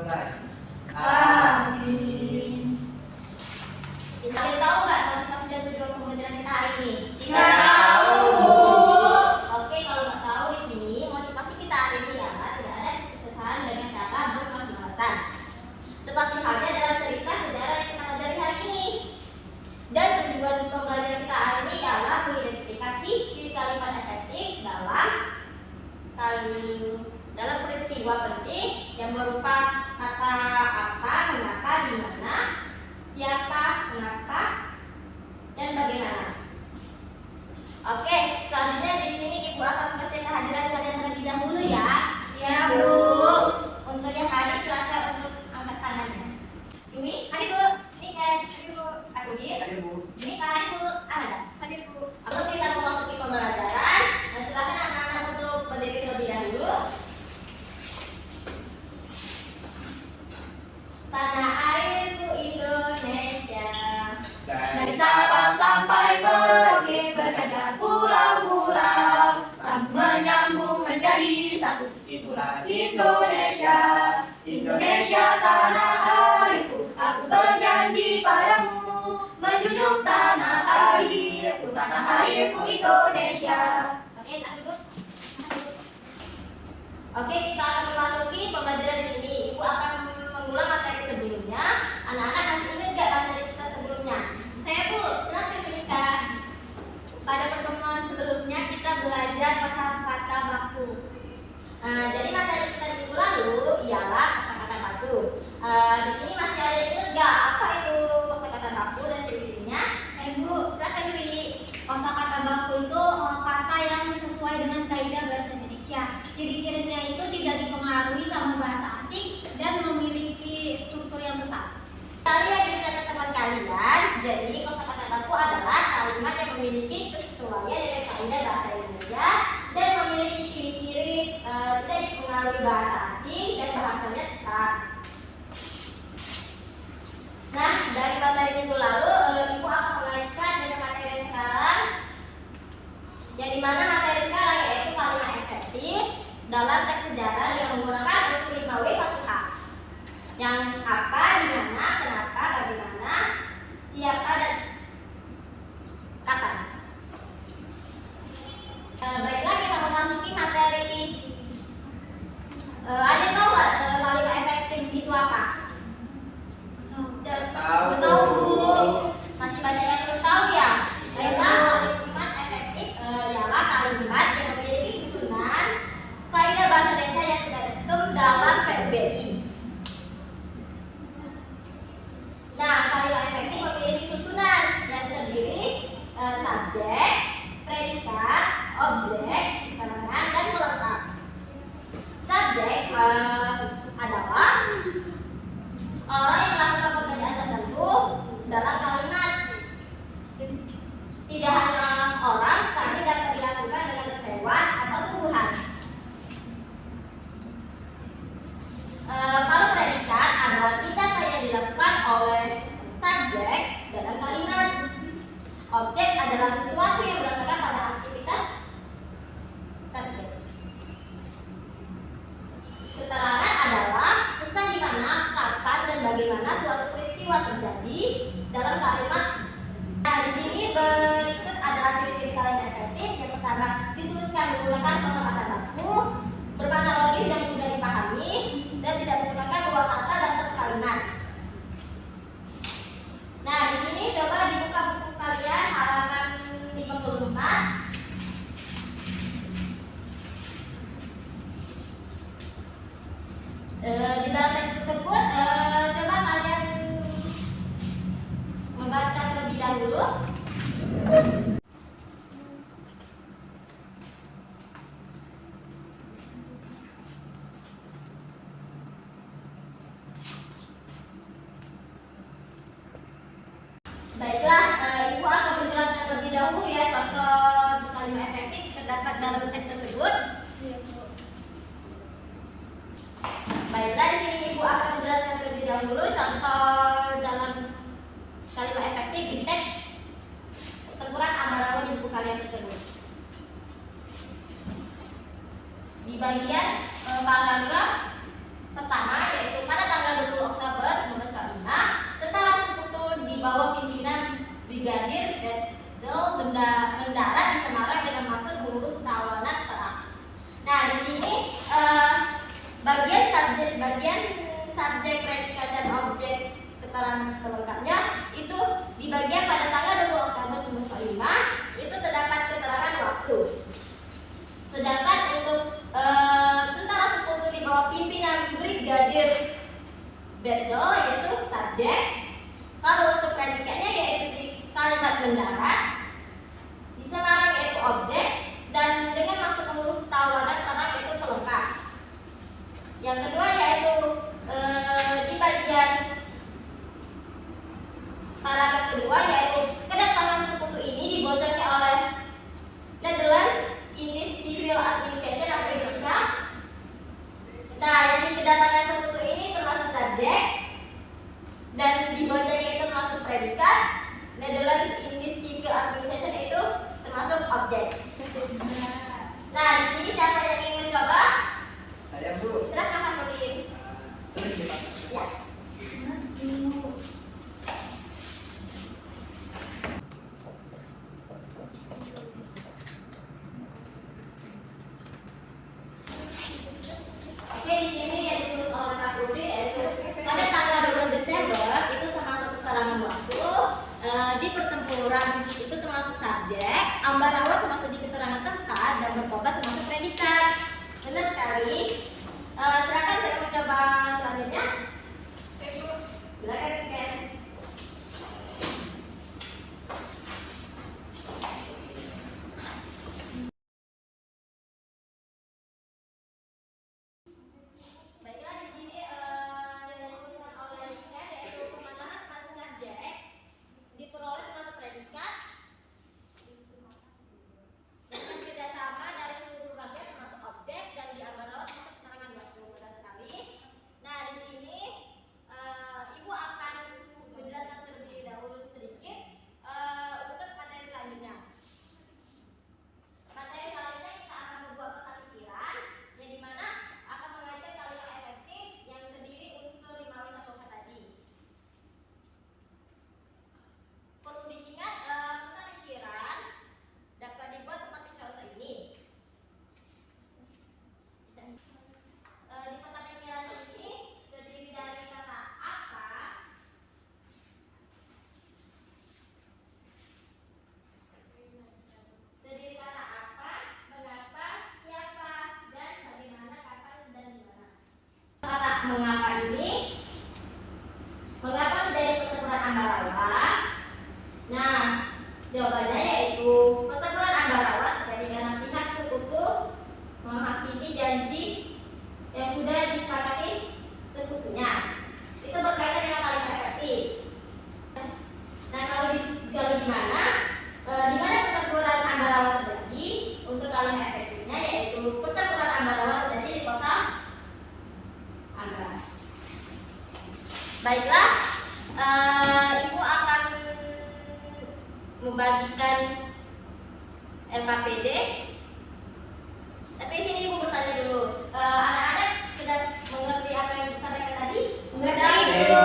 mulai. Amin. Kalian tahu nggak motivasi dan tujuan pembelajaran kita hari ini? Tidak tahu, Bu. Oke, kalau nggak tahu di sini motivasi kita hari ini ya tidak ada kesuksesan dengan cara bermalas-malasan. Seperti halnya dalam cerita sejarah yang kita pelajari hari ini. Dan tujuan pembelajaran kita hari ini ialah mengidentifikasi ciri kalimat efektif dalam peristiwa penting yang berupa kata apa, mengapa, di mana, siapa, mengapa, dan bagaimana. Oke, selanjutnya di sini Ibu akan mengecek kehadiran kalian terlebih dahulu ya. Ya, Bu. Untuk yang hadir silakan untuk angkat tangannya. Yumi, hadir Bu. Nika, hadir Bu. Arudin, Hadir, Bu. Nika, hadir Bu. Ahmad, hadir Bu. Lalu kita memasuki pembelajaran. Dan silakan anak-anak untuk berdiri terlebih dahulu. Tanah airku Indonesia. Dari Sabang sampai Merauke berkaca pulau-pulau, sambung menyambung menjadi satu. Itulah Indonesia, Indonesia tanah airku. Aku berjanji padamu, menjunjung tanah airku Indonesia. Oke, satu dulu. Oke, kita akan memasuki pembelajaran di sini. Ibu akan mengulang materi sebelumnya. Anak-anak masih ingat nggak materi kita sebelumnya? Saya Bu, silakan cerita. Pada pertemuan sebelumnya kita belajar kosakata baku. Jadi materi kita minggu lalu ialah kosakata baku. Di sini masih ada yang ingat nggak apa itu kosakata baku dan ciri-cirinya? Bu, Silakan Wi. kosakata baku itu kata yang sesuai dengan kaidah bahasa Indonesia. Ciri-cirinya itu tidak dipengaruhi sama bahasa asing dan memiliki struktur yang tetap. Tadi yang dicatat teman kalian, jadi kosakata baku adalah kalimat yang memiliki kesesuaian dengan kaidah bahasa Indonesia dan memiliki ciri-ciri tidak dipengaruhi bahasa asing dan bahasanya tetap. Nah, dari materi minggu lalu, Ibu akan mengaitkan dengan materi yang sekarang, yang dimana materi sekarang yaitu kalimat efektif dalam teks sejarah yang menggunakan unsur 5W1H. Yang apa, di mana, kenapa, bagaimana, siapa, dan kapan. Baiklah, kita memasuki materi. Ada yang tahu nggak kalimat efektif itu apa? Tahu, Bu. Masih banyak yang belum tahu ya? Baiklah, kalimat efektif ialah kalimat yang memiliki susunan kaidah bahasa Indonesia yang tercantum dalam PUBI. Nah, kalimat efektif memiliki susunan yang terdiri subjek, predikat, objek, keterangan, dan pelengkap. Subjek adalah orang yang melakukan pekerjaan tertentu dalam kalimat. Tidak hanya orang, tapi dapat dilakukan dengan hewan atau tumbuhan. Kalau predikat adalah tindakan yang dilakukan oleh subjek dalam kalimat. Objek adalah sesuatu yang berdasarkan pada aktivitas subjek. Keterangan adalah pesan di mana, kapan, dan bagaimana suatu peristiwa terjadi dalam kalimat. Nah, di sini berikut adalah ciri-ciri kalimat efektif. Yang pertama, dituliskan menggunakan kosakata baku, bermakna logis dan mudah dipahami, dan tidak menggunakan dua kata dalam satu kalimat. Nah, di sini coba dibuka buku kalian halaman 54. Di dalam teks tersebut, coba kalian membaca terlebih dahulu. Baiklah, Ibu akan menjelaskan terlebih dahulu ya contoh kalimat efektif terdapat dalam teks tersebut. Baiklah, di sini Ibu akan menjelaskan terlebih dahulu contoh dalam kalimat efektif di teks pertempuran Ambarawa di buku kalian tersebut. Di bagian paragraf pertama yaitu pada tanggal subjek, predikat, dan objek keterangan pelengkapnya itu di bagian pada tanggal 20 Oktober 1945 itu terdapat keterangan waktu. Sedangkan untuk tentara sekutu di bawah pimpinan Brigadir Battle yaitu subjek. Kalau untuk predikatnya yaitu di kalimat mendarat, di Semarang yaitu objek, dan dengan maksud mengurus tawanan terang itu pelengkap. Yang kedua yaitu di bagian paragraf kedua yaitu kedatangan sekutu ini dibocorkan oleh Netherlands Indies Civil Administration atau Indonesia. Nah, jadi kedatangan sekutu ini termasuk subjek dan dibocornya itu termasuk predikat. Netherlands Indies Civil Administration itu termasuk objek. Nah, di sini siapa yang ingin mencoba? Saya, Bu. Silakan Kak Nurdin. Tulis di Pak. Ya. Oke, di sini yang ditulis oleh Kak Nurdin yaitu pada tanggal 20 Desember itu termasuk keterangan waktu, di pertempuran itu termasuk subjek, Ambarawa termasuk di keterangan tempat, dan bertobat termasuk predikat. Benar sekali. Silakan saya mencoba selanjutnya. Silakan Ken. Baiklah, di sini yang dituliskan oleh Ken yaitu pemandangan termasuk subjek, diperoleh termasuk predikat, dengan kerjasama dari seluruh bagian termasuk objek, dan di Ambarawa termasuk keterangan waktu. Mudah sekali. Nah, di sini Ibu akan menjelaskan terlebih dahulu sedikit untuk materi selanjutnya. Materi selanjutnya kita akan membuat peta pikiran yang dimana akan mengajar kalimat efektif yang terdiri unsur 5W1H tadi. Perlu diingat peta pikiran dapat dibuat seperti contoh ini. Di peta pikiran ini terdiri dari kata apa, mengapa, siapa, dan bagaimana, kapan, dan di mana. Kata mengapa ini, mengapa terjadi pertempuran Ambarawa? Nah, jawabannya yaitu pertempuran Ambarawa terjadi karena pihak sekutu menghakimi janji yang sudah disepakati sekutunya. Itu berkaitan dengan kalimat efektif. Nah, kalau di mana? Di mana pertempuran Ambarawa terjadi? Untuk kalimat efektifnya yaitu pertempuran Ambarawa terjadi di kota Ambarawa. Baiklah, Ibu akan membagikan LKPD. Tapi di sini Ibu bertanya dulu, anak-anak sudah mengerti apa yang Ibu sampaikan tadi? Sudah, Ibu.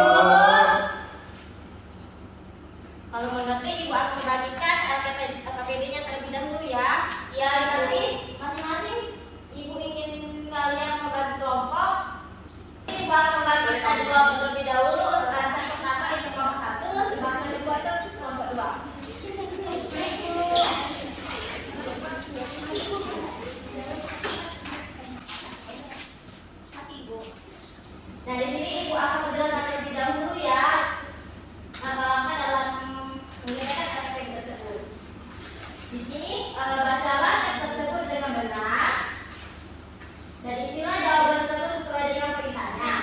Kalau mengerti, Ibu akan membagikan LKPD-nya terlebih dahulu ya. Ya, nanti masing-masing Ibu ingin kalian membagi kelompok. Ibu akan membagikan kelompok terlebih dahulu. Bahasan pertama itu kelompok 1, bahasan kedua itu kelompok 2. Nah, di sini Ibu akan menjelaskan terlebih dahulu ya langkah-langkah dalam menggunakan LKPD tersebut. Di sini bacalah teks tersebut dengan benar dan istilah jawaban tersebut sesuai dengan perintahnya.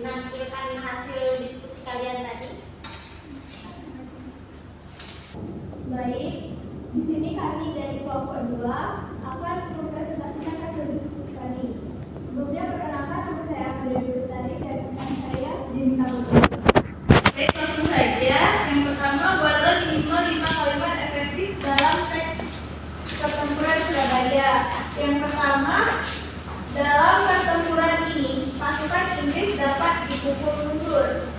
menampilkan hasil diskusi kalian tadi? Baik, di sini kami dari kelompok 2 akan mempresentasikan hasil diskusi kami. Sebelumnya perkenalkan nama saya Amelia Bestari dan rekan saya Jimmy Kabupaten. Baik, langsung saja. Yang pertama, buatlah minimal 5 kalimat efektif dalam teks pertempuran Surabaya. Yang pertama, dalam pertempuran ini, pasukan Inggris dapat dipukul mundur.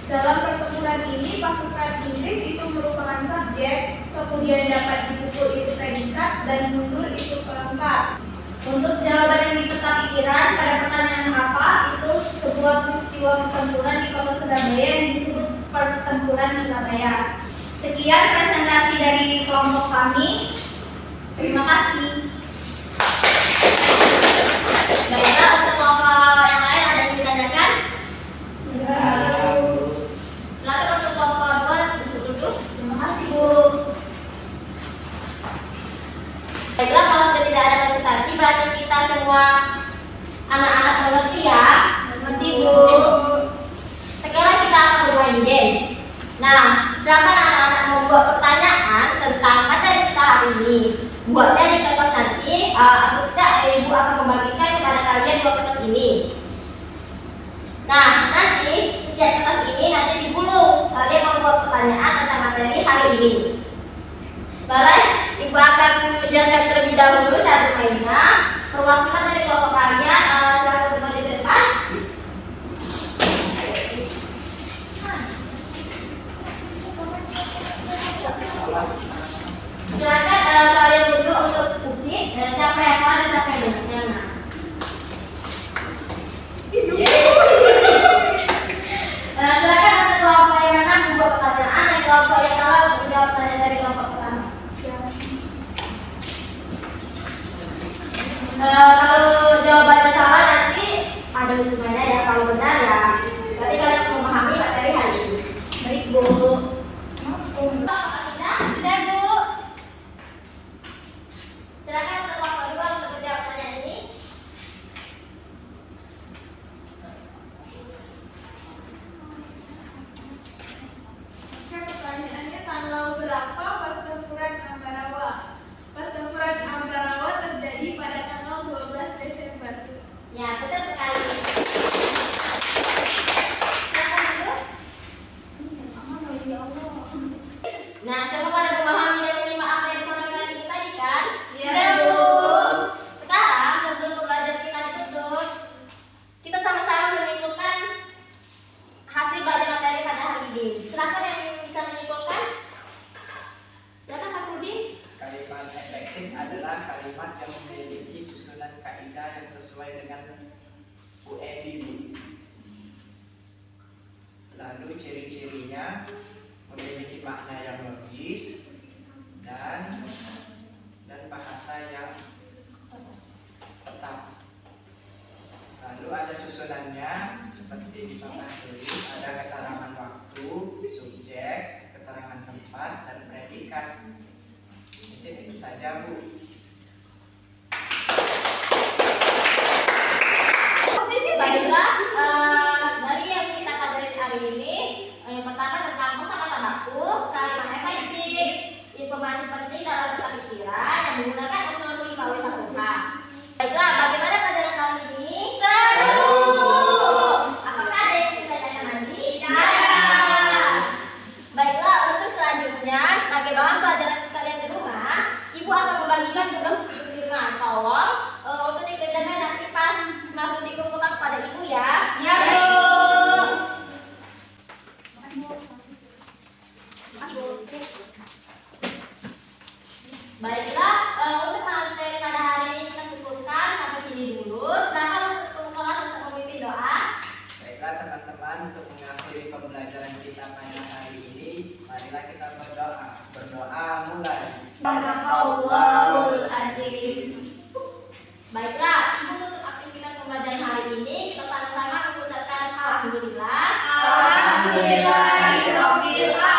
Dalam pertempuran ini, pasukan Inggris itu merupakan subjek, kemudian dapat dipukul itu predikat, dan mundur itu pelengkap. Untuk jawaban yang dipetak pikiran pada pertanyaan apa itu sebuah peristiwa pertempuran di kota Surabaya yang disebut pertempuran Surabaya. Sekian presentasi dari kelompok kami. Terima kasih. Baiklah, untuk kelompok yang lain ada yang ditanyakan? Silakan untuk kelompok 2 untuk duduk. Terima kasih, Bu. Baiklah, kalau sudah tidak ada presentasi, berarti kita semua anak-anak mengerti ya. Mengerti, Bu. Sekarang kita akan bermain games. Nah, silakan anak-anak membuat pertanyaan tentang materi kita hari ini. Buatnya di kertas nanti, atau tidak Ibu akan membagikan kepada kalian 2 kertas ini. Nah, nanti setiap kertas ini nanti digulung. Kalian membuat pertanyaan tentang materi hari ini. Baik, Ibu akan menjelaskan terlebih dahulu cara bermainnya. Perwakilan dari kelompok kalian, silakan kembali ke depan. Silakan kalian duduk untuk musik. Siapa yang kalah dan siapa yang menang. Silakan untuk kelompok yang menang membuat pertanyaan dan kelompok yang kalah untuk menjawab pertanyaan dari kelompok pertama. Kalau jawabannya salah nanti ada hukumannya ya. Kalau benar ya berarti kalian memahami materi hari ini. Baik, Bu. Sudah, Bu. Silakan untuk kelompok 2 untuk menjawab pertanyaan ini. Pertanyaannya, tanggal berapa pertempuran Ambarawa? Pertempuran Ambarawa terjadi pada tanggal 12 Desember. Ya, betul sekali. Silakan, Bu. Nah, semua pada memahami dan menyimak apa yang disampaikan Ibu tadi kan? Iya, Bu. Sekarang sebelum pembelajaran kita ditutup, kita sama-sama menyimpulkan hasil belajar materi pada hari ini. Silakan yang bisa menyimpulkan. Silakan Pak Rudi. Kalimat efektif adalah kalimat yang memiliki susunan kaidah yang sesuai dengan UNDP. Lalu ciri-cirinya memiliki makna yang logis dan bahasa yang tetap. Lalu ada susunannya seperti di papan tulis, ada keterangan waktu, subjek, keterangan tempat, dan predikat. Itu saja, Bu. Baiklah, dari yang kita pelajari hari ini, yang pertama tentang kosakata baku, kalimat efektif, informasi penting dalam berpikiran yang menggunakan unsur 5W1H. Baiklah, bagaimana pelajaran kali ini? Seru! Apakah ada yang ditanyakan lagi? Tidak. Baiklah, untuk selanjutnya, sebagai bahan pelajaran kalian di rumah, Ibu akan membagikan tugas untuk di rumah. Tolong untuk dikerjakan nanti pas masuk dikumpulkan kepada Ibu ya. Iya, Bu. Baiklah, untuk materi pada hari ini kita cukupkan sampai sini dulu. Silakan untuk kelas untuk memimpin doa. Baiklah teman-teman, untuk mengakhiri pembelajaran kita pada hari ini, marilah kita berdoa. Berdoa mulai. Sadaqallahul azim. Baiklah, Ibu untuk aktivitas pembelajaran hari ini kita sama-sama mengucapkan alhamdulillah. Alhamdulillahirabbil alamin.